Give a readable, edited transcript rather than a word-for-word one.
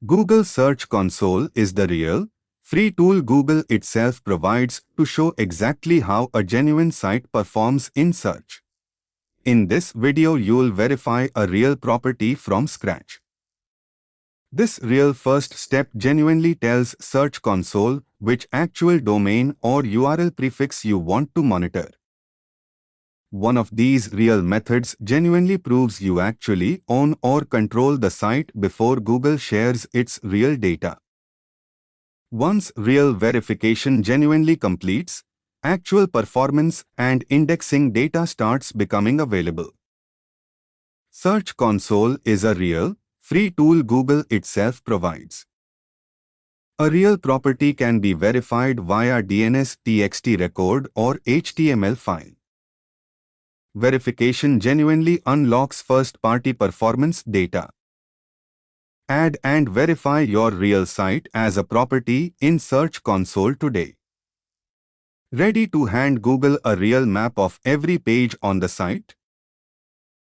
Google Search Console is the real, free tool Google itself provides to show exactly how a genuine site performs in search. In this video, you'll verify a real property from scratch. This real first step genuinely tells Search Console which actual domain or URL prefix you want to monitor. One of these real methods genuinely proves you actually own or control the site before Google shares its real data. Once real verification genuinely completes, actual performance and indexing data starts becoming available. Search Console is a real, free tool Google itself provides. A real property can be verified via DNS TXT record or HTML file. Verification genuinely unlocks first-party performance data. Add and verify your real site as a property in Search Console today. Ready to hand Google a real map of every page on the site?